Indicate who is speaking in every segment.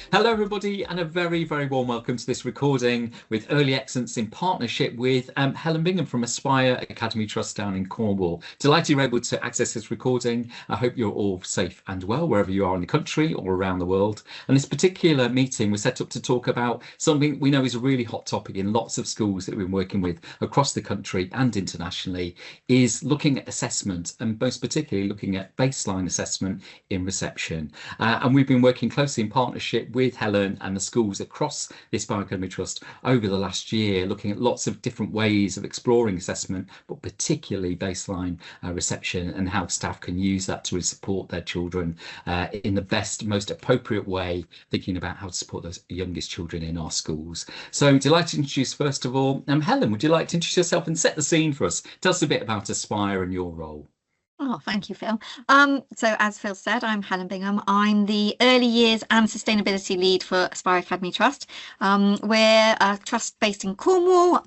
Speaker 1: Hello everybody, and a very, very warm welcome to this recording with Early Excellence in partnership with Helen Bingham from Aspire Academy Trust down in Cornwall. Delighted you're able to access this recording. I hope you're all safe and well wherever you are in the country or around the world. And this particular meeting was set up to talk about something we know is a really hot topic in lots of schools that we've been working with across the country and internationally, is looking at assessment, and most particularly looking at baseline assessment in reception. And we've been working closely in partnership with Helen and the schools across the Aspire Academy Trust over the last year, looking at lots of different ways of exploring assessment, but particularly baseline reception, and how staff can use that to support their children in the best, most appropriate way, thinking about how to support those youngest children in our schools. So delighted to introduce, first of all, Helen, would you like to introduce yourself and set the scene for us? Tell us a bit about Aspire and your role.
Speaker 2: Oh, thank you, Phil. So as Phil said, I'm Helen Bingham. I'm the Early Years and Sustainability Lead for Aspire Academy Trust. We're a trust based in Cornwall.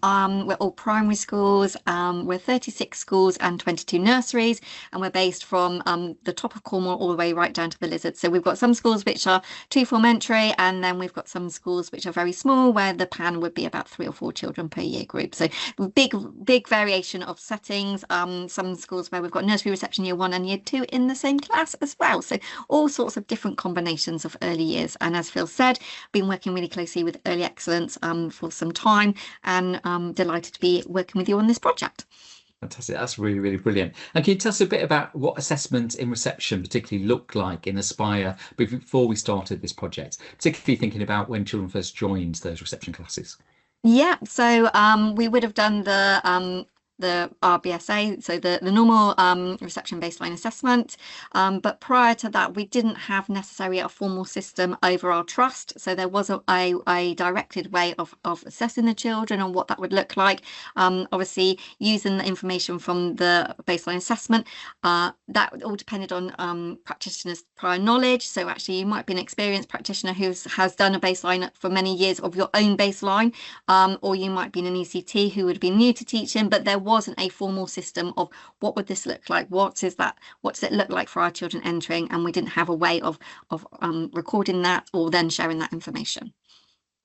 Speaker 2: We're all primary schools. We're 36 schools and 22 nurseries, and we're based from the top of Cornwall all the way right down to the Lizards. So we've got some schools which are 2 form entry, and then we've got some schools which are very small, where the plan would be about 3 or 4 children per year group. So big variation of settings. Some schools where we've got nursery reception year 1 and year 2 in the same class as well. So all sorts of different combinations of early years. And as Phil said, been working really closely with Early Excellence for some time, and delighted to be working with you on this project.
Speaker 1: Fantastic. That's really, really brilliant. And can you tell us a bit about what assessment in reception particularly looked like in Aspire before we started this project, particularly thinking about when children first joined those reception classes?
Speaker 2: Yeah, so we would have done the RBSA, so the normal reception baseline assessment, but prior to that we didn't have necessarily a formal system over our trust, so there was a directed way of assessing the children and what that would look like. Obviously using the information from the baseline assessment, that all depended on practitioners' prior knowledge. So actually you might be an experienced practitioner who has done a baseline for many years of your own baseline, or you might be an ECT who would be new to teaching, but there wasn't a formal system of what would this look like, what does it look like for our children entering, and we didn't have a way of recording that or then sharing that information.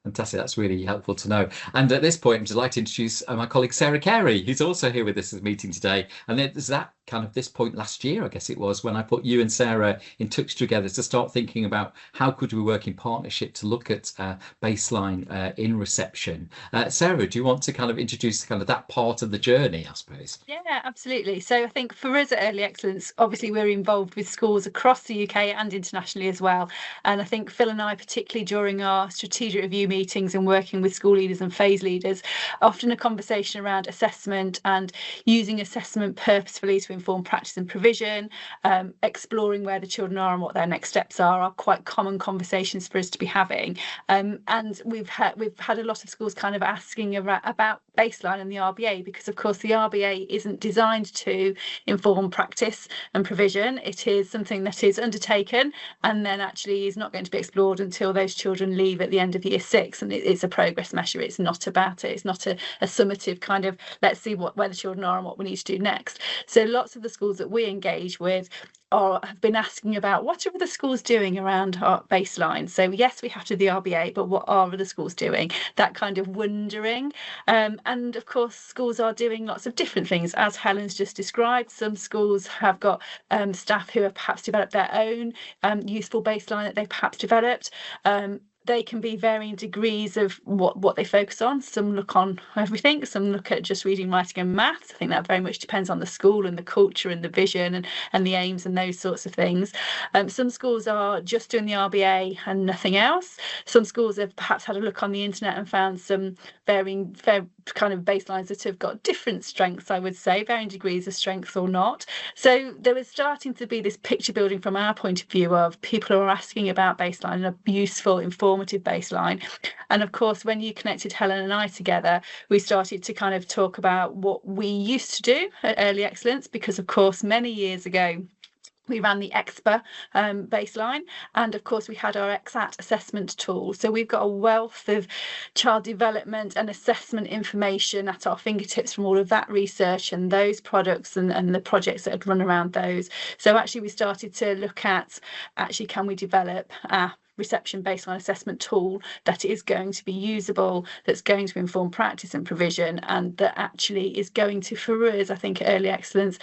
Speaker 1: Fantastic. That's really helpful to know. And at this point, I'm delighted to introduce my colleague Sarah Carey, who's also here with us at the meeting today. And there's that kind of this point last year, I guess it was, when I put you and Sarah in touch together to start thinking about how could we work in partnership to look at baseline in reception. Sarah, do you want to kind of introduce kind of that part of the journey, I suppose?
Speaker 3: Yeah, absolutely. So I think for us at Early Excellence, obviously we're involved with schools across the UK and internationally as well. And I think Phil and I, particularly during our strategic review meetings and working with school leaders and phase leaders, often a conversation around assessment and using assessment purposefully to inform practice and provision, exploring where the children are and what their next steps are quite common conversations for us to be having. And we've had a lot of schools kind of asking about baseline and the RBA, because of course the RBA isn't designed to inform practice and provision. It is something that is undertaken and then actually is not going to be explored until those children leave at the end of year 6, and it's a progress measure. It's not about it. It's not a summative kind of let's see where the children are and what we need to do next. So lots of the schools that we engage with have been asking about what are the schools doing around our baseline. So yes, we have to do the RBA, but what are other schools doing? That kind of wondering. And of course, schools are doing lots of different things, as Helen's just described. Some schools have got staff who have perhaps developed their own useful baseline that they've perhaps developed. They can be varying degrees of what they focus on. Some look on everything, some look at just reading, writing and maths. I think that very much depends on the school and the culture and the vision and the aims and those sorts of things. Some schools are just doing the RBA and nothing else. Some schools have perhaps had a look on the internet and found some varying kind of baselines that have got different strengths, I would say, varying degrees of strength or not. So there was starting to be this picture building from our point of view of people who are asking about baseline and a useful, informative baseline. And of course, when you connected Helen and I together, we started to kind of talk about what we used to do at Early Excellence, because of course, many years ago, we ran the EExREC baseline, and of course we had our EXAT assessment tool. So we've got a wealth of child development and assessment information at our fingertips from all of that research and those products and the projects that had run around those. So actually we started to look at, can we develop reception baseline assessment tool that is going to be usable, that's going to inform practice and provision, and that actually is going to, for us, I think, at Early Excellence,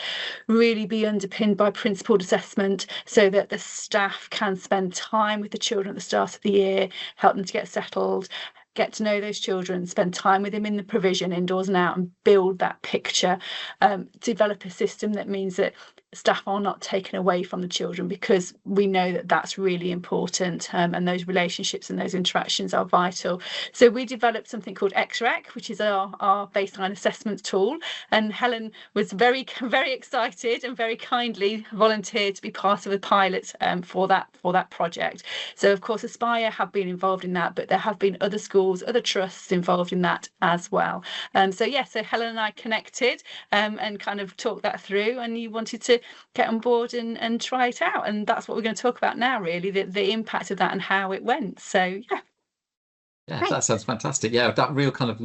Speaker 3: really be underpinned by principled assessment, so that the staff can spend time with the children at the start of the year, help them to get settled, get to know those children, spend time with them in the provision, indoors and out, and build that picture, develop a system that means that staff are not taken away from the children, because we know that that's really important, and those relationships and those interactions are vital. So we developed something called EExREC, which is our baseline assessment tool, and Helen was very excited and very kindly volunteered to be part of a pilot for that project. So of course Aspire have been involved in that, but there have been other schools, other trusts involved in that as well. So Helen and I connected and kind of talked that through, and you wanted to get on board and try it out, and that's what we're going to talk about now, really, the impact of that and how it went. So
Speaker 1: yeah,
Speaker 2: Great.
Speaker 1: that sounds fantastic. Yeah, that real kind of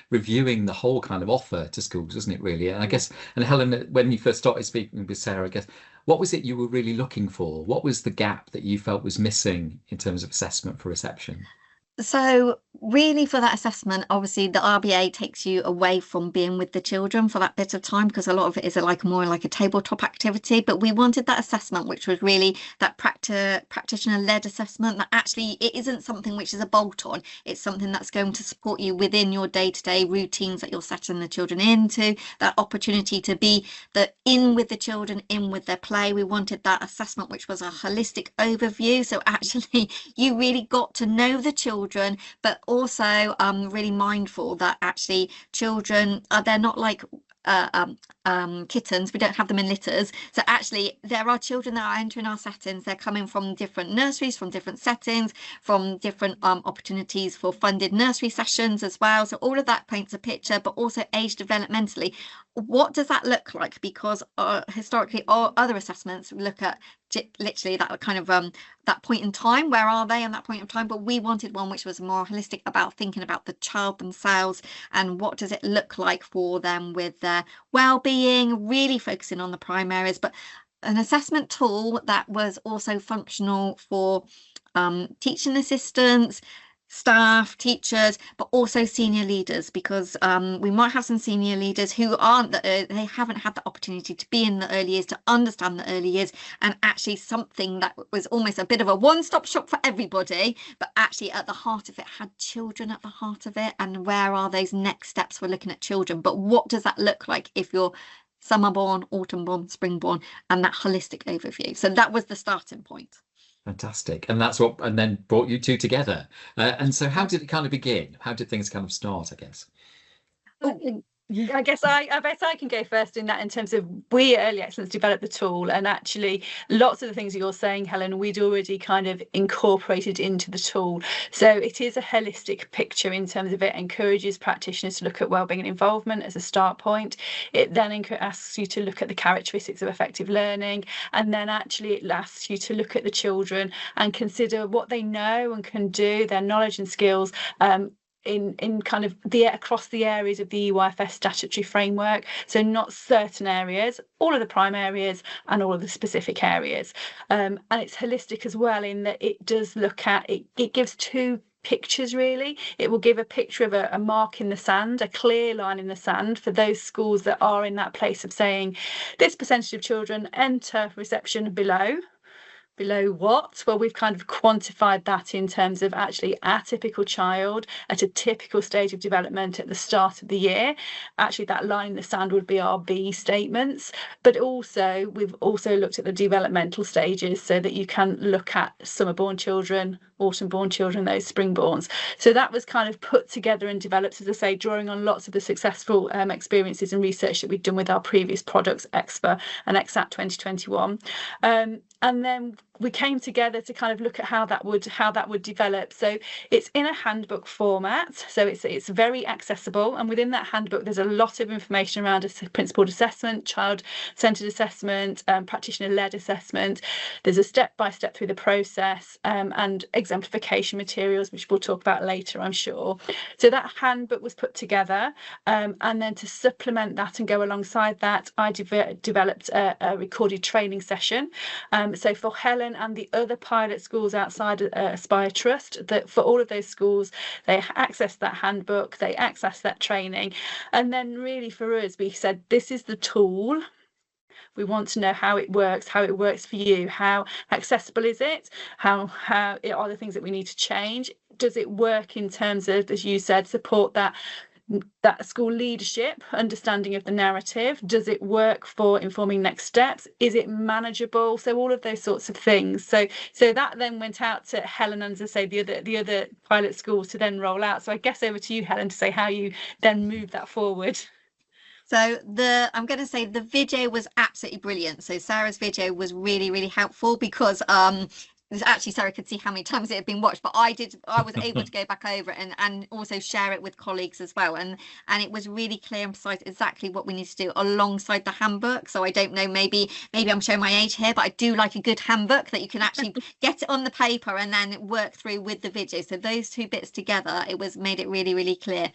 Speaker 1: reviewing the whole kind of offer to schools, isn't it, really? And I guess, and Helen, when you first started speaking with Sarah, I guess, what was it you were really looking for? What was the gap that you felt was missing in terms of assessment for reception?
Speaker 2: So really, for that assessment, obviously the RBA takes you away from being with the children for that bit of time, because a lot of it is more like a tabletop activity. But we wanted that assessment, which was really that practitioner-led assessment, that actually it isn't something which is a bolt-on. It's something that's going to support you within your day-to-day routines that you're setting the children into, that opportunity to be in with the children, in with their play. We wanted that assessment which was a holistic overview, so actually you really got to know the children, but also really mindful that actually children they're not like kittens. We don't have them in litters. So actually there are children that are entering our settings. They're coming from different nurseries, from different settings, from different opportunities for funded nursery sessions as well. So all of that paints a picture, but also age developmentally, what does that look like? Because historically all other assessments look at literally that kind of that point in time, where are they in that point of time, but we wanted one which was more holistic, about thinking about the child themselves and what does it look like for them with their well-being, really focusing on the prime areas, but an assessment tool that was also functional for teaching assistants, staff, teachers, but also senior leaders, because we might have some senior leaders who aren't they haven't had the opportunity to be in the early years, to understand the early years, and actually something that was almost a bit of a one-stop shop for everybody, but actually at the heart of it had children at the heart of it, and where are those next steps for looking at children, but what does that look like if you're summer born, autumn born, spring born, and that holistic overview. So that was the starting point.
Speaker 1: Fantastic. And that's what, and then brought you two together. And so how did it kind of begin? How did things kind of start, I guess?
Speaker 3: I guess I bet I can go first in that, in terms of we at Early Excellence developed the tool, and actually lots of the things that you're saying, Helen, we'd already kind of incorporated into the tool. So it is a holistic picture in terms of it encourages practitioners to look at wellbeing and involvement as a start point. It then asks you to look at the characteristics of effective learning, and then actually it asks you to look at the children and consider what they know and can do, their knowledge and skills, in kind of across the areas of the EYFS statutory framework. So not certain areas, all of the prime areas and all of the specific areas. And it's holistic as well, in that it does look at it gives two pictures really. It will give a picture of a mark in the sand, a clear line in the sand for those schools that are in that place of saying this percentage of children enter reception below what? Well, we've kind of quantified that in terms of actually our typical child at a typical stage of development at the start of the year. Actually, that line in the sand would be our B statements, but also we've also looked at the developmental stages, so that you can look at summer-born children, autumn-born children, those spring-borns. So that was kind of put together and developed, as I say, drawing on lots of the successful experiences and research that we've done with our previous products, EXPA and EXAT 2021. And then we came together to kind of look at how that would develop. So it's in a handbook format, so it's very accessible, and within that handbook there's a lot of information around principled assessment, child-centered assessment, practitioner-led assessment. There's a step-by-step through the process, and exemplification materials, which we'll talk about later, I'm sure. So that handbook was put together, and then to supplement that and go alongside that, I developed a recorded training session. So for Helen Helen and the other pilot schools outside Aspire Trust, that for all of those schools, they access that handbook, they access that training. And then really for us, we said, this is the tool. We want to know how it works for you. How accessible is it? How are the things that we need to change? Does it work in terms of, as you said, support that school leadership, understanding of the narrative? Does it work for informing next steps? Is it manageable? So all of those sorts of things. So that then went out to Helen and, as I say, the other pilot schools to then roll out. So I guess over to you, Helen, to say how you then move that forward.
Speaker 2: So I'm going to say the video was absolutely brilliant. So Sarah's video was really, really helpful because actually Sarah could see how many times it had been watched, but I was able to go back over it and also share it with colleagues as well, and it was really clear and precise exactly what we need to do alongside the handbook. So I don't know, maybe I'm showing my age here, but I do like a good handbook that you can actually get it on the paper and then work through with the video. So those two bits together, made it really, really clear.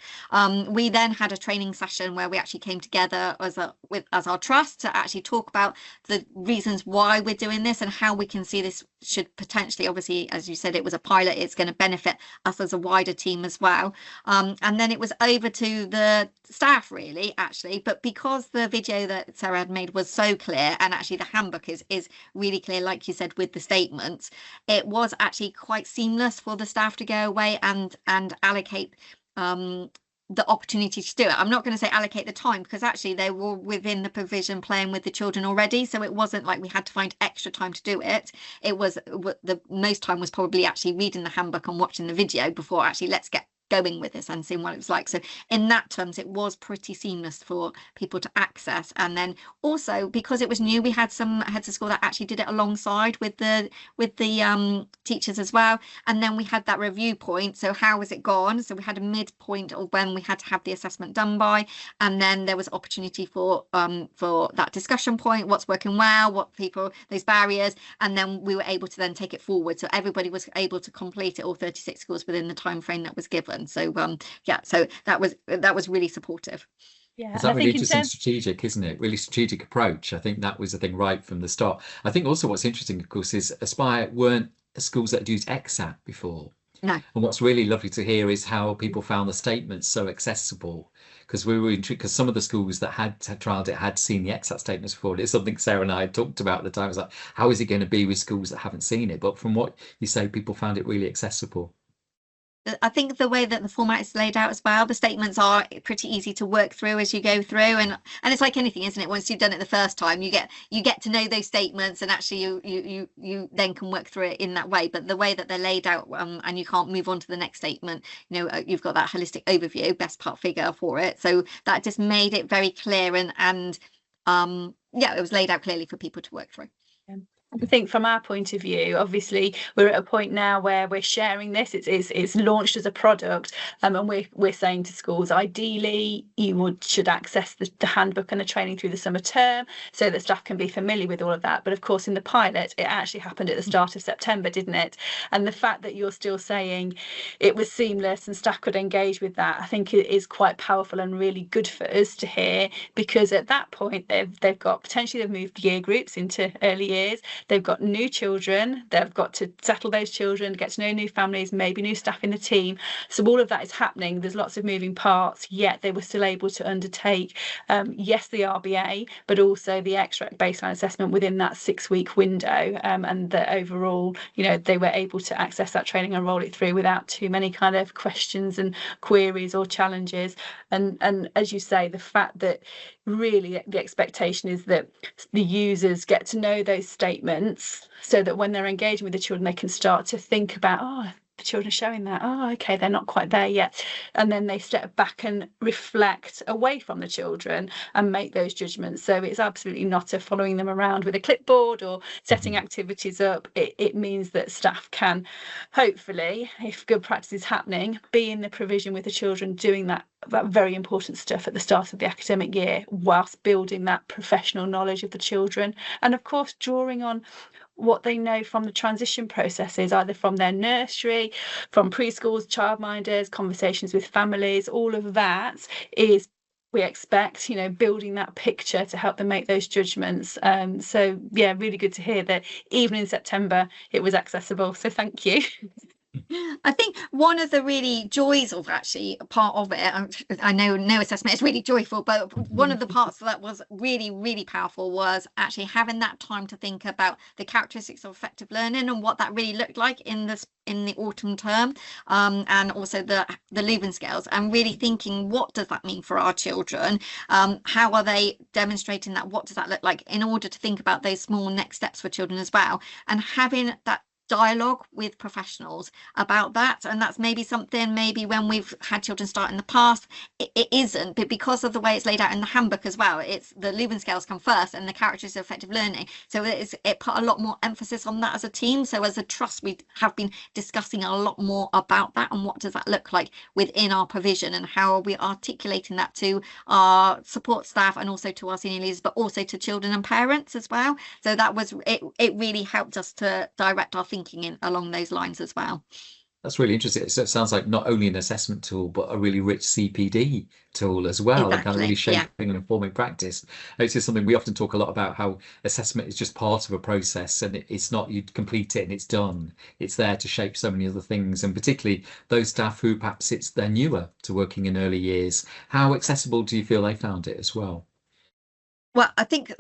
Speaker 2: We then had a training session where we actually came together as our trust to actually talk about the reasons why we're doing this and how we can see this should potentially, obviously, as you said, it was a pilot, it's going to benefit us as a wider team as well. And then it was over to the staff really, actually, but because the video that Sarah had made was so clear, and actually the handbook is really clear, like you said, with the statements, it was actually quite seamless for the staff to go away and allocate the opportunity to do it. I'm not going to say allocate the time, because actually they were within the provision playing with the children already, so it wasn't like we had to find extra time to do it. It was the most time was probably actually reading the handbook and watching the video before actually let's get going with this and seeing what it was like. So in that terms, it was pretty seamless for people to access. And then also because it was new, we had some heads of school that actually did it alongside with the teachers as well. And then we had that review point. So how was it gone? So we had a midpoint of when we had to have the assessment done by, and then there was opportunity for that discussion point, what's working well, what people, those barriers, and then we were able to then take it forward. So everybody was able to complete it, all 36 schools, within the time frame that was given. So so that was really supportive.
Speaker 3: Yeah,
Speaker 1: it's that really interesting, strategic, isn't it? Really strategic approach. I think that was the thing right from the start. I think also what's interesting, of course, is Aspire weren't schools that had used EXAT before.
Speaker 2: No.
Speaker 1: And what's really lovely to hear is how people found the statements so accessible, because we were intrigued, because some of the schools that had trialed it had seen the EXAT statements before. It's something Sarah and I had talked about at the time. I was like, how is it going to be with schools that haven't seen it? But from what you say, people found it really accessible.
Speaker 2: I think the way that the format is laid out as well, the statements are pretty easy to work through as you go through, and it's like anything, isn't it? Once you've done it the first time, you get to know those statements, and actually you then can work through it in that way. But the way that they're laid out, and you can't move on to the next statement, you've got that holistic overview, best part figure for it. So that just made it very clear, and it was laid out clearly for people to work through.
Speaker 3: I think from our point of view, obviously we're at a point now where we're sharing this. It's launched as a product, and we're saying to schools, ideally you should access the handbook and the training through the summer term so that staff can be familiar with all of that. But of course, in the pilot, it actually happened at the start of September, didn't it? And the fact that you're still saying it was seamless and staff could engage with that, I think it is quite powerful and really good for us to hear, because at that point they've got potentially they've moved year groups into early years. They've got new children, they've got to settle those children, get to know new families, maybe new staff in the team. So all of that is happening. There's lots of moving parts, yet they were still able to undertake, yes, the RBA, but also the EExREC Baseline Assessment within that 6-week window. And that overall, they were able to access that training and roll it through without too many kind of questions and queries or challenges. And as you say, the fact that really the expectation is that the users get to know those statements so that when they're engaging with the children, they can start to think about, the children are showing that, okay, they're not quite there yet. And then they step back and reflect away from the children and make those judgments. So it's absolutely not a following them around with a clipboard or setting activities up. It means that staff can, hopefully, if good practice is happening, be in the provision with the children doing that very important stuff at the start of the academic year, whilst building that professional knowledge of the children. And of course, drawing on what they know from the transition processes, either from their nursery, from preschools, childminders, conversations with families. All of that is we expect, you know, building that picture to help them make those judgments. So yeah, really good to hear that even in September it was accessible, so thank you.
Speaker 2: I think one of the really joys of actually part of it, I know no assessment is really joyful, but one of the parts that was really, really powerful was actually having that time to think about the characteristics of effective learning and what that really looked like in the autumn term, and also the Leuven scales, and really thinking, what does that mean for our children? How are they demonstrating that? What does that look like, in order to think about those small next steps for children as well, and having that dialogue with professionals about that. And that's maybe something, maybe when we've had children start in the past, it isn't, but because of the way it's laid out in the handbook as well, it's the Leuven scales come first and the characteristics of effective learning, so it put a lot more emphasis on that as a team. So as a trust, we have been discussing a lot more about that, and what does that look like within our provision, and how are we articulating that to our support staff and also to our senior leaders, but also to children and parents as well. So that was it really helped us to direct our thinking along those lines as well.
Speaker 1: That's really interesting. So it sounds like not only an assessment tool, but a really rich CPD tool as well, and kind of really shaping and informing practice. It's just something we often talk a lot about, how assessment is just part of a process, and it's not you complete it and it's done. It's there to shape so many other things, and particularly those staff who perhaps they're newer to working in early years. How accessible do you feel they found it as well?
Speaker 2: Well, I think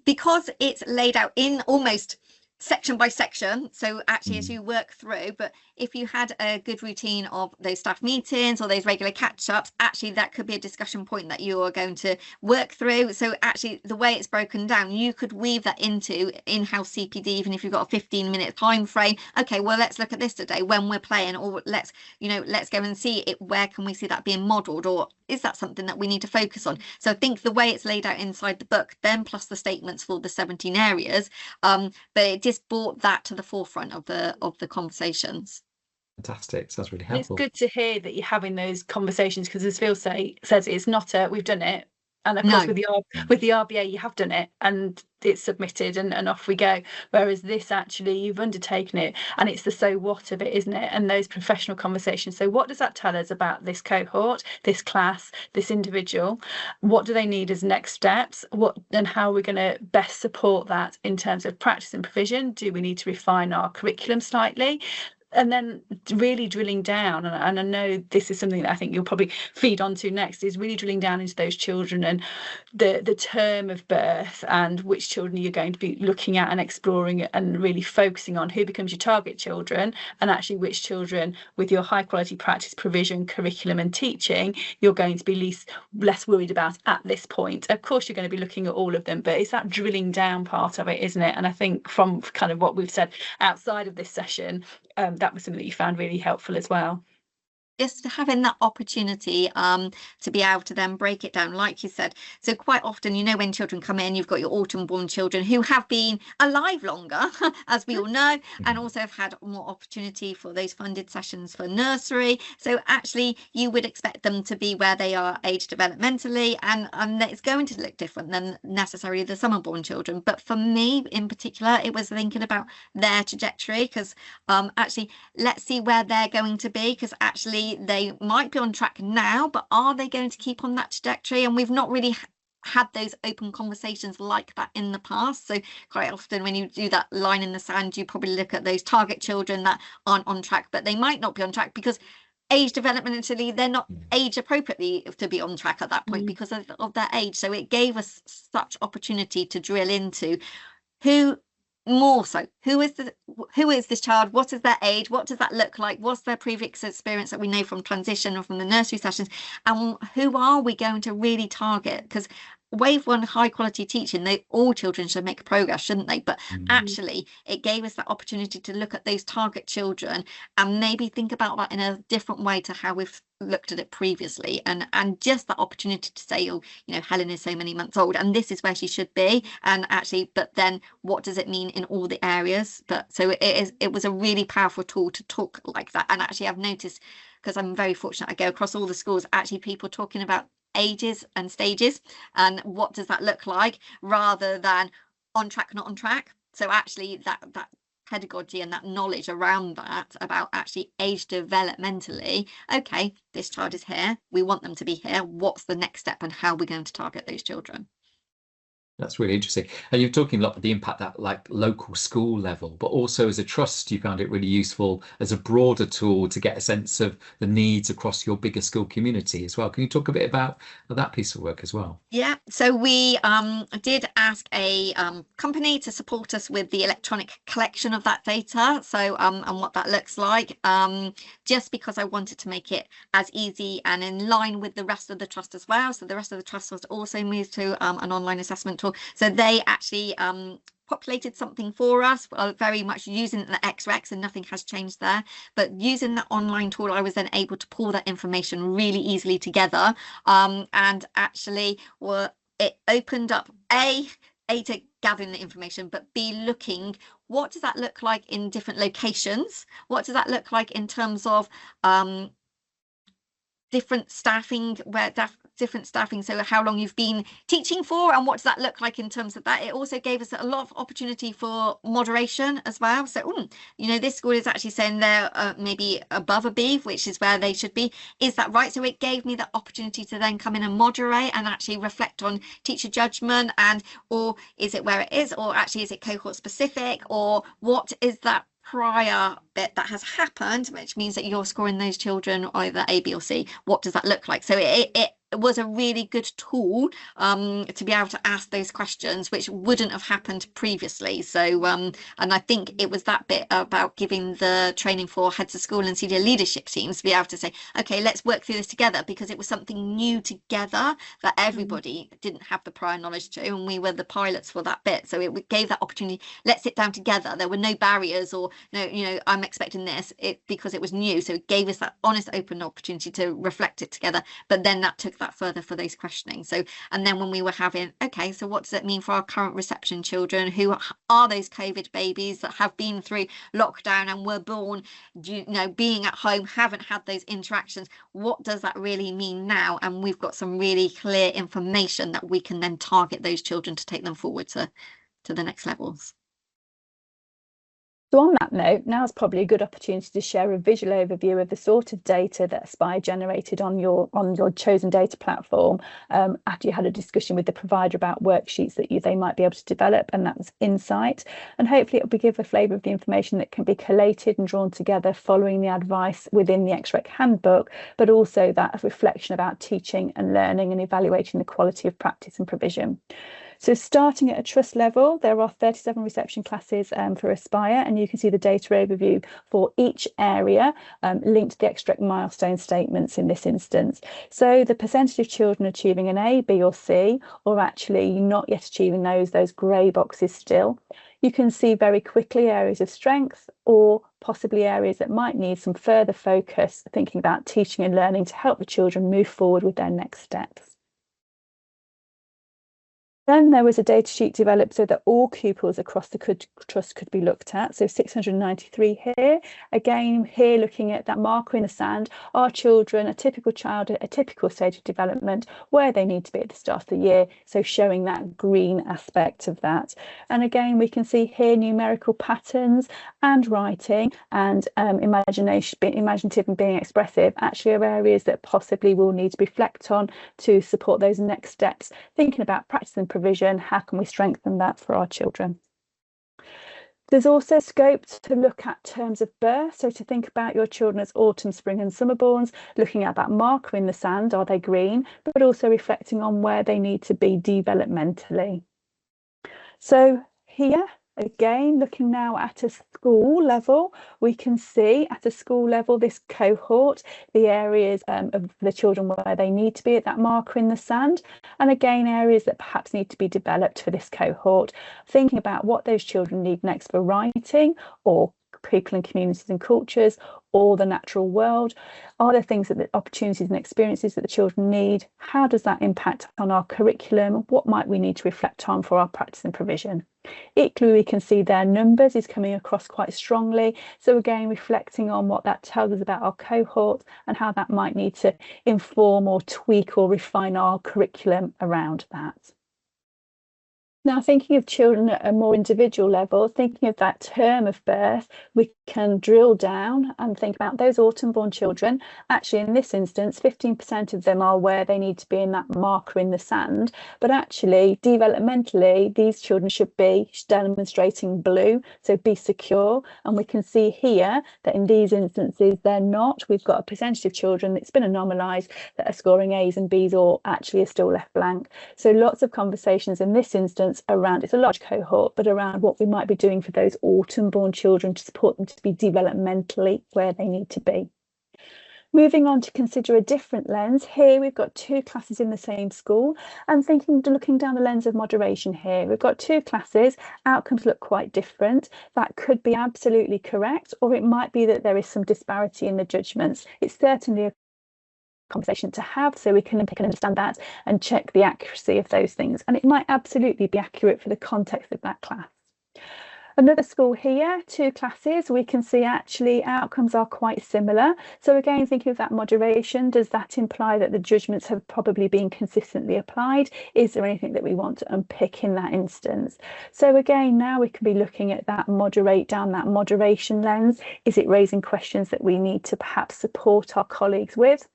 Speaker 2: because it's laid out in almost section by section, so actually as you work through, but if you had a good routine of those staff meetings or those regular catch-ups, actually that could be a discussion point that you are going to work through. So actually the way it's broken down, you could weave that into in-house CPD, even if you've got a 15-minute time frame. Okay, well, let's look at this today when we're playing, or let's go and see it, where can we see that being modeled, or is that something that we need to focus on? So I think the way it's laid out inside the book, then plus the statements for the 17 areas, but it just brought that to the forefront of the conversations.
Speaker 1: Fantastic. Sounds really helpful.
Speaker 3: It's good to hear that you're having those conversations, because as Phil says, it's not we've done it. And of course, with the RBA, you have done it and it's submitted and off we go. Whereas this, actually, you've undertaken it, and it's the so what of it, isn't it? And those professional conversations. So what does that tell us about this cohort, this class, this individual? What do they need as next steps? And how are we going to best support that in terms of practice and provision? Do we need to refine our curriculum slightly? And then really drilling down, and I know this is something that I think you'll probably feed onto next, is really drilling down into those children and the term of birth, and which children you're going to be looking at and exploring, and really focusing on who becomes your target children, and actually which children with your high quality practice, provision, curriculum and teaching you're going to be less worried about at this point. Of course you're going to be looking at all of them, but it's that drilling down part of it, isn't it? And I think from kind of what we've said outside of this session, that was something that you found really helpful as well.
Speaker 2: Just having that opportunity to be able to then break it down, like you said. So quite often, when children come in, you've got your autumn born children who have been alive longer, as we all know, and also have had more opportunity for those funded sessions for nursery. So actually, you would expect them to be where they are age developmentally, and it's going to look different than necessarily the summer born children. But for me in particular, it was thinking about their trajectory, because actually, let's see where they're going to be, because actually they might be on track now, but are they going to keep on that trajectory? And we've not really had those open conversations like that in the past. So quite often when you do that line in the sand, you probably look at those target children that aren't on track, but they might not be on track because age developmentally they're not age appropriately to be on track at that point because of their age. So it gave us such opportunity to drill into who is this child, what is their age, what does that look like, what's their previous experience that we know from transition or from the nursery sessions, and who are we going to really target? Because wave one, high quality teaching, all children should make progress, shouldn't they? But actually it gave us that opportunity to look at those target children and maybe think about that in a different way to how we've looked at it previously, and just that opportunity to say, Helen is so many months old and this is where she should be, and actually, but then what does it mean in all the areas? But so it was a really powerful tool to talk like that. And actually I've noticed, because I'm very fortunate, I go across all the schools, actually people talking about ages and stages and what does that look like, rather than on track, not on track. So actually that pedagogy and that knowledge around that, about actually age developmentally, okay, this child is here, we want them to be here, what's the next step and how we're going to target those children.
Speaker 1: That's really interesting. And you're talking a lot about the impact at like local school level, but also as a trust, you found it really useful as a broader tool to get a sense of the needs across your bigger school community as well. Can you talk a bit about that piece of work as well?
Speaker 2: Yeah, so we did ask a company to support us with the electronic collection of that data. So and what that looks like, just because I wanted to make it as easy and in line with the rest of the trust as well. So the rest of the trust was also moved to an online assessment tool. So they actually populated something for us, very much using the EExREC, and nothing has changed there. But using the online tool, I was then able to pull that information really easily together, and actually it opened up A, to gathering the information, but B, looking, what does that look like in different locations? What does that look like in terms of different staffing, different staffing, so how long you've been teaching for, and what does that look like in terms of that. It also gave us a lot of opportunity for moderation as well. So you know, this school is actually saying they're maybe above a B, which is where they should be. Is that right? So it gave me the opportunity to then come in and moderate and actually reflect on teacher judgment, and or is it where it is, or actually is it cohort specific, or what is that prior bit that has happened, which means that you're scoring those children either A, B or C. What does that look like? So it was a really good tool to be able to ask those questions, which wouldn't have happened previously. So and I think it was that bit about giving the training for heads of school and senior leadership teams to be able to say, okay, let's work through this together, because it was something new together that everybody didn't have the prior knowledge to, and we were the pilots for that bit. So it gave that opportunity. Let's sit down together. There were no barriers or no, you know, I'm expecting this, because it was new. So it gave us that honest, open opportunity to reflect it together. But then that took that further for those questioning. So, and then when we were having, okay, so what does it mean for our current reception children? Who are those COVID babies that have been through lockdown and were born, you know, being at home, haven't had those interactions? What does that really mean now? And we've got some really clear information that we can then target those children to take them forward to the next levels.
Speaker 4: So on that note, now is probably a good opportunity to share a visual overview of the sort of data that Aspire generated on your chosen data platform, after you had a discussion with the provider about worksheets that they might be able to develop, and that was Insight. And hopefully it will give a flavour of the information that can be collated and drawn together following the advice within the EExREC Handbook, but also that reflection about teaching and learning and evaluating the quality of practice and provision. So starting at a trust level, there are 37 reception classes for Aspire, and you can see the data overview for each area linked to the EExREC milestone statements in this instance. So the percentage of children achieving an A, B or C, or actually not yet achieving those grey boxes still. You can see very quickly areas of strength or possibly areas that might need some further focus, thinking about teaching and learning to help the children move forward with their next steps. Then there was a data sheet developed so that all pupils across the trust could be looked at. So 693 here. Again, here looking at that marker in the sand, are children, a typical child at a typical stage of development, where they need to be at the start of the year. So showing that green aspect of that. And again, we can see here numerical patterns and writing and imaginative and being expressive actually are areas that possibly will need to reflect on to support those next steps, thinking about practice and provision, how can we strengthen that for our children? There's also scope to look at terms of birth, so to think about your children as autumn, spring and summerborns, looking at that marker in the sand, are they green, but also reflecting on where they need to be developmentally. So here, again, looking now at a school level, we can see at a school level this cohort, the areas of the children where they need to be at that marker in the sand, and again areas that perhaps need to be developed for this cohort, thinking about what those children need next for writing or people and communities and cultures or the natural world. Are there things that the opportunities and experiences that the children need? How does that impact on our curriculum? What might we need to reflect on for our practice and provision? Equally, we can see their numbers is coming across quite strongly. So again, reflecting on what that tells us about our cohort and how that might need to inform or tweak or refine our curriculum around that. Now, thinking of children at a more individual level, thinking of that term of birth, we can drill down and think about those autumn-born children. Actually, in this instance, 15% of them are where they need to be in that marker in the sand. But actually, developmentally, these children should be demonstrating blue, so be secure. And we can see here that in these instances, they're not. We've got a percentage of children that's been anomalised that are scoring A's and B's or actually are still left blank. So lots of conversations in this instance around, it's a large cohort, but around what we might be doing for those autumn-born children to support them to be developmentally where they need to be. Moving on to consider a different lens, here we've got two classes in the same school and looking down the lens of moderation here. We've got two classes, outcomes look quite different. That could be absolutely correct, or it might be that there is some disparity in the judgments. It's certainly a conversation to have so we can understand that and check the accuracy of those things, and it might absolutely be accurate for the context of that class. Another school here, two classes, we can see actually outcomes are quite similar. So again, thinking of that moderation, does that imply that the judgments have probably been consistently applied? Is there anything that we want to unpick in that instance? So again, now we can be looking at that down that moderation lens. Is it raising questions that we need to perhaps support our colleagues with?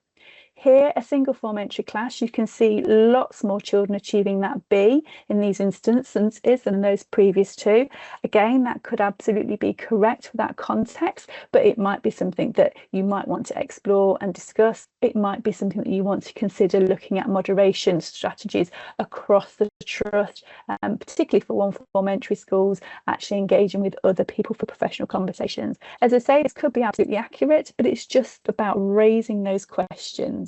Speaker 4: Here, a single form entry class, you can see lots more children achieving that B in these instances than those previous two. Again, that could absolutely be correct for that context, but it might be something that you might want to explore and discuss. It might be something that you want to consider looking at moderation strategies across the trust, particularly for one form entry schools, actually engaging with other people for professional conversations. As I say, this could be absolutely accurate, but it's just about raising those questions.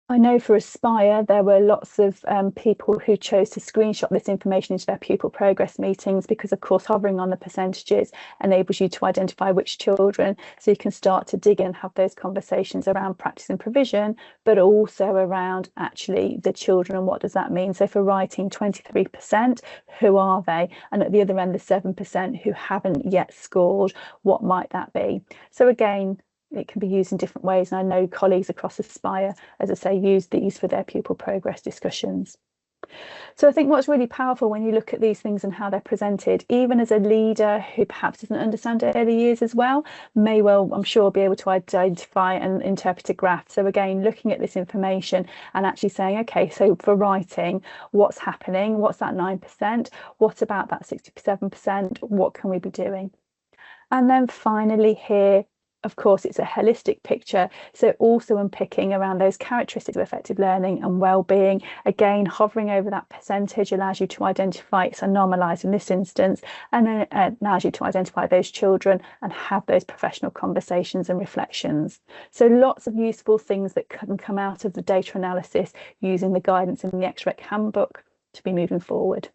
Speaker 4: I know for Aspire, there were lots of people who chose to screenshot this information into their pupil progress meetings because, of course, hovering on the percentages enables you to identify which children, so you can start to dig in and have those conversations around practice and provision, but also around actually the children and what does that mean. So for writing 23%, who are they? And at the other end, the 7% who haven't yet scored, what might that be? So again, it can be used in different ways, and I know colleagues across Aspire, as I say, use these for their pupil progress discussions. So I think what's really powerful when you look at these things and how they're presented, even as a leader who perhaps doesn't understand early years as well, may well, I'm sure, be able to identify and interpret a graph. So again, looking at this information and actually saying, okay, so for writing, what's happening? What's that 9%? What about that 67%? What can we be doing? And then finally here, of course, it's a holistic picture, so also unpicking around those characteristics of effective learning and well-being. Again, hovering over that percentage allows you to identify it's anomalised in this instance, and then it allows you to identify those children and have those professional conversations and reflections. So lots of useful things that can come out of the data analysis using the guidance in the EExREC Handbook to be moving forward.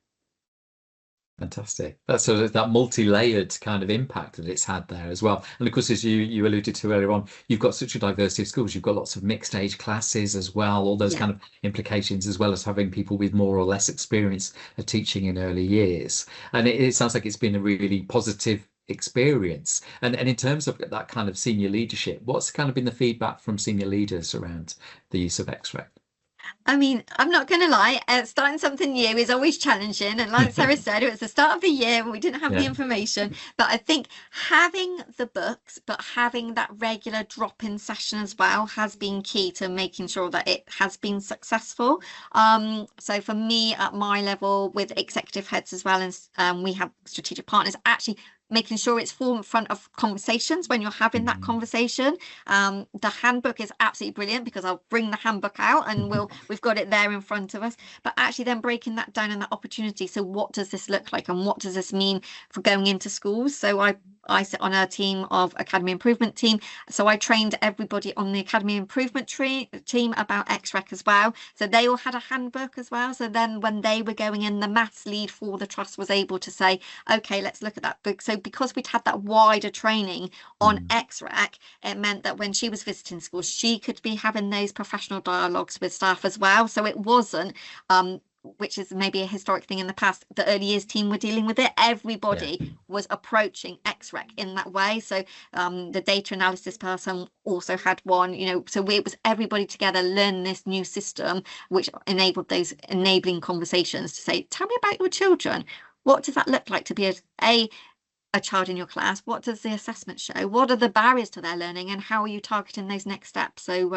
Speaker 1: Fantastic. That's sort of that multi-layered kind of impact that it's had there as well. And of course, as you alluded to earlier on, you've got such a diversity of schools. You've got lots of mixed age classes as well, all those kind of implications, as well as having people with more or less experience of teaching in early years. And it sounds like it's been a really positive experience. And in terms of that kind of senior leadership, what's kind of been the feedback from senior leaders around the use of EExREC?
Speaker 2: I mean, I'm not going to lie, starting something new is always challenging. And like Sarah said, it was the start of the year when we didn't have the information. But I think having the books, but having that regular drop-in session as well has been key to making sure that it has been successful. So for me at my level with executive heads as well, and we have strategic partners, actually making sure it's forefront of conversations when you're having that conversation. The handbook is absolutely brilliant because I'll bring the handbook out and we've got it there in front of us, but actually then breaking that down and that opportunity. So what does this look like and what does this mean for going into schools? So I sit on a team of Academy Improvement team. So I trained everybody on the Academy Improvement team about EExREC as well. So they all had a handbook as well. So then when they were going in, the maths lead for the trust was able to say, okay, let's look at that book. So because we'd had that wider training on EExREC, it meant that when she was visiting schools, she could be having those professional dialogues with staff as well. So it wasn't which is maybe a historic thing in the past, the early years team were dealing with it. Everybody was approaching EExREC in that way. So the data analysis person also had one, you know, so it was everybody together learn this new system, which enabled those enabling conversations to say, tell me about your children. What does that look like to be a child in your class? What does the assessment show? What are the barriers to their learning, and how are you targeting those next steps? So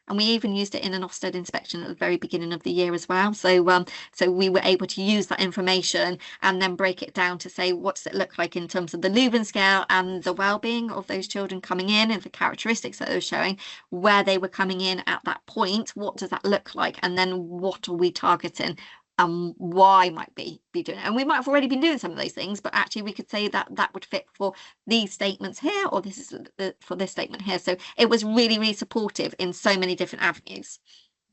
Speaker 2: and we even used it in an Ofsted inspection at the very beginning of the year as well. So so we were able to use that information and then break it down to say, what does it look like in terms of the Leuven scale and the well-being of those children coming in, and the characteristics that they were showing, where they were coming in at that point, what does that look like, and then what are we targeting? Why might be doing it, and we might have already been doing some of those things, but actually we could say that that would fit for these statements here, or this is for this statement here. So it was really, really supportive in so many different avenues.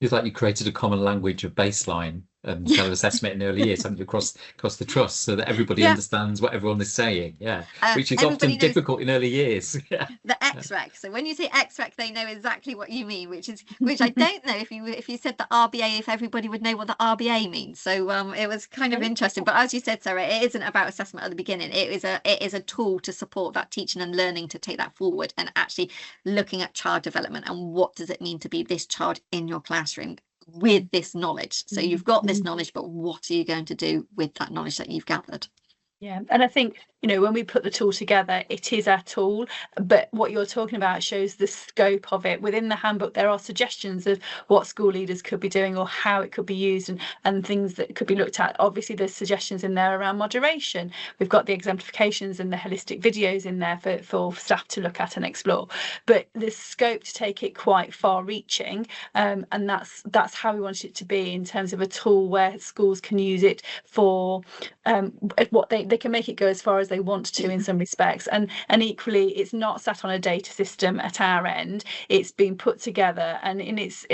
Speaker 1: It's like you created a common language of baseline kind of assessment in early years, something across the trust, so that everybody understands what everyone is saying. Which is often difficult in early years. The
Speaker 2: EExREC. So when you say EExREC, they know exactly what you mean, which I don't know if you said the RBA, if everybody would know what the RBA means. So it was kind of interesting. But as you said, Sarah, it isn't about assessment at the beginning. It is a tool to support that teaching and learning, to take that forward, and actually looking at child development and what does it mean to be this child in your classroom with this knowledge. So you've got this knowledge, but what are you going to do with that knowledge that you've gathered?
Speaker 3: Yeah, and I think, you know, when we put the tool together, it is our tool, but what you're talking about shows the scope of it. Within the handbook, there are suggestions of what school leaders could be doing or how it could be used, and things that could be looked at. Obviously, there's suggestions in there around moderation. We've got the exemplifications and the holistic videos in there for staff to look at and explore. But there's scope to take it quite far-reaching, and that's how we want it to be, in terms of a tool where schools can use it for what they can make it go as far as they want to in some respects, and equally it's not sat on a data system at our end. It's been put together, and in its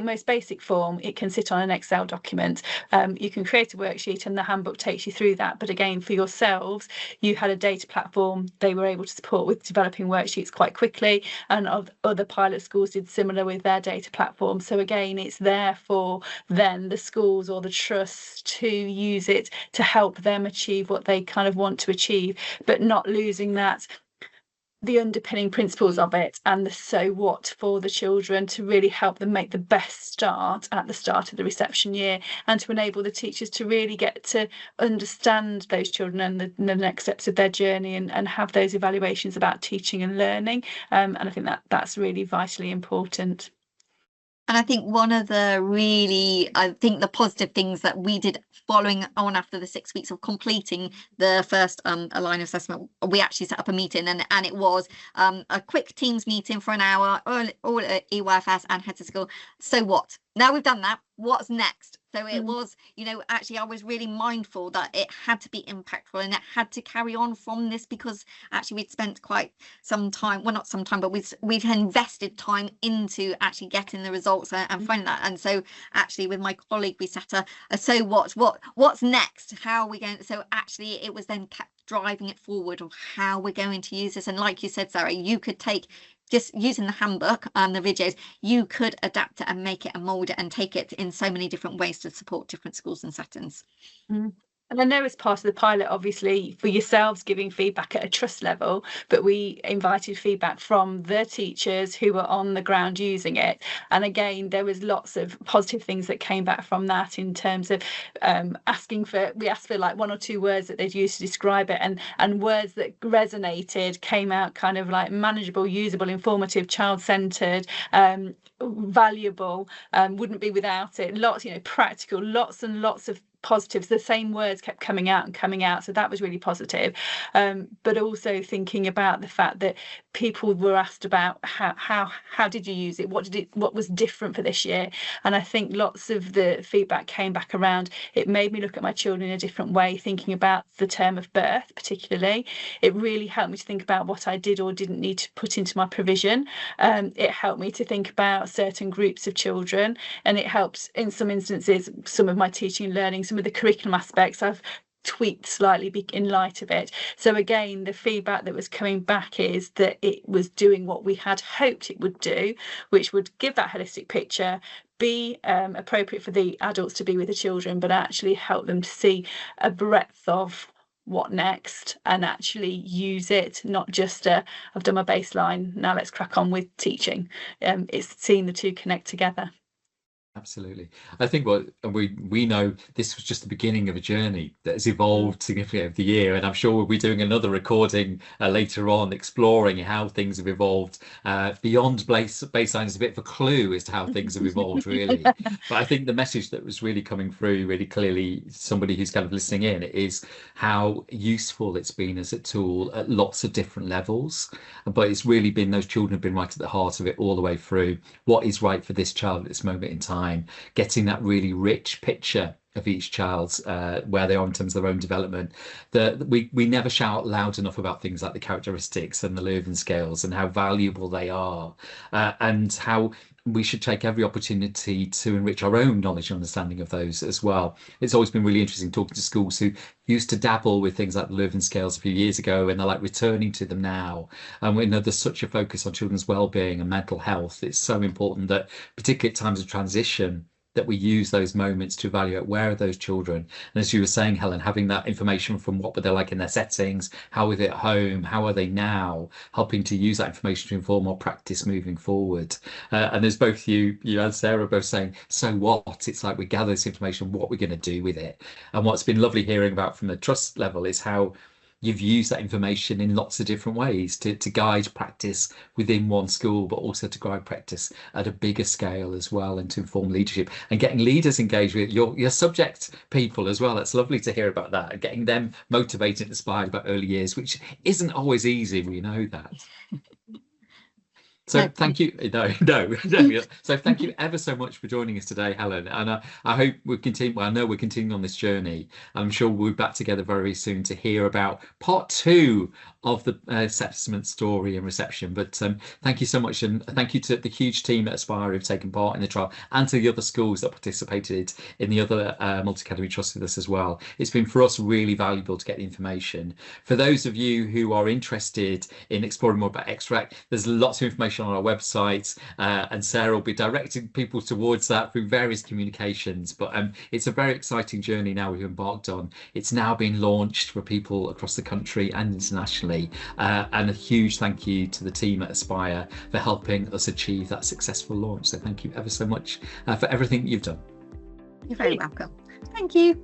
Speaker 3: most basic form, it can sit on an Excel document. You can create a worksheet and the handbook takes you through that, but again, for yourselves, you had a data platform they were able to support with developing worksheets quite quickly, and other pilot schools did similar with their data platform. So again, it's there for then the schools or the trusts to use it to help them achieve what they kind of want to achieve, but not losing the underpinning principles of it and the so what for the children, to really help them make the best start at the start of the reception year, and to enable the teachers to really get to understand those children and the next steps of their journey, and have those evaluations about teaching and learning. And I think that's really vitally important.
Speaker 2: And I think one of the positive things that we did following on after the 6 weeks of completing the first Align assessment, we actually set up a meeting, and it was a quick Teams meeting for an hour, all at EYFS and heads of school. So what? Now we've done that, what's next? So it was, you know, actually I was really mindful that it had to be impactful, and it had to carry on from this, because actually we'd spent quite some time, well, not some time, but we'd invested time into actually getting the results and finding that. And so actually with my colleague, we set a so what's next? How are we going? So actually it was then kept driving it forward of how we're going to use this. And like you said, Sarah, you could take, just using the handbook and the videos, you could adapt it and make it and mold it and take it in so many different ways to support different schools and settings.
Speaker 3: And I know as part of the pilot, obviously, for yourselves giving feedback at a trust level, but we invited feedback from the teachers who were on the ground using it. And again, there was lots of positive things that came back from that, in terms of we asked for like 1 or 2 words that they'd use to describe it, and words that resonated came out kind of like manageable, usable, informative, child-centered, valuable, wouldn't be without it, lots, you know, practical, lots and lots of positives. The same words kept coming out, so that was really positive. But also thinking about the fact that people were asked about how did you use it, what was different for this year. And I think lots of the feedback came back around, it made me look at my children in a different way, thinking about the term of birth particularly. It really helped me to think about what I did or didn't need to put into my provision. It helped me to think about certain groups of children, and it helps in some instances some of my teaching and learning, some of the curriculum aspects. I've tweaked slightly in light of it. So again, the feedback that was coming back is that it was doing what we had hoped it would do, which would give that holistic picture, be appropriate for the adults to be with the children, but actually help them to see a breadth of what next, and actually use it, not just I've done my baseline, now let's crack on with teaching. It's seeing the two connect together.
Speaker 1: Absolutely. I think what we know, this was just the beginning of a journey that has evolved significantly over the year, and I'm sure we'll be doing another recording later on exploring how things have evolved beyond baseline is a bit of a clue as to how things have evolved really. But I think the message that was really coming through really clearly, somebody who's kind of listening in, is how useful it's been as a tool at lots of different levels, but it's really been, those children have been right at the heart of it all the way through. What is right for this child at this moment in time, getting that really rich picture of each child's where they are in terms of their own development. We never shout loud enough about things like the characteristics and the learning scales and how valuable they are, and how we should take every opportunity to enrich our own knowledge and understanding of those as well. It's always been really interesting talking to schools who used to dabble with things like the learning scales a few years ago, and they're like returning to them now. And we know there's such a focus on children's well-being and mental health. It's so important that, particularly at times of transition, that we use those moments to evaluate where are those children. And as you were saying, Helen, having that information from what were they like in their settings, how were they at home, how are they now, helping to use that information to inform our practice moving forward. And as both you and Sarah both saying, so what? It's like we gather this information, what we're going to do with it. And what's been lovely hearing about from the trust level is how you've used that information in lots of different ways to guide practice within one school, but also to guide practice at a bigger scale as well, and to inform leadership and getting leaders engaged with your subject people as well. It's lovely to hear about that, and getting them motivated and inspired about early years, which isn't always easy, we know that. So thank you. No. So thank you ever so much for joining us today, Helen. And I hope we'll continue. Well, I know we're continuing on this journey. I'm sure we'll be back together very soon to hear about part 2 of the assessment story and reception. But thank you so much, and thank you to the huge team at Aspire who've taken part in the trial, and to the other schools that participated in the other multi-academy trusts with us as well. It's been for us really valuable to get the information. For those of you who are interested in exploring more about EExREC, there's lots of information on our website, and Sarah will be directing people towards that through various communications. But it's a very exciting journey now we've embarked on. It's now been launched for people across the country and internationally, and a huge thank you to the team at Aspire for helping us achieve that successful launch. So thank you ever so much for everything you've done.
Speaker 2: You're very welcome. Thank you.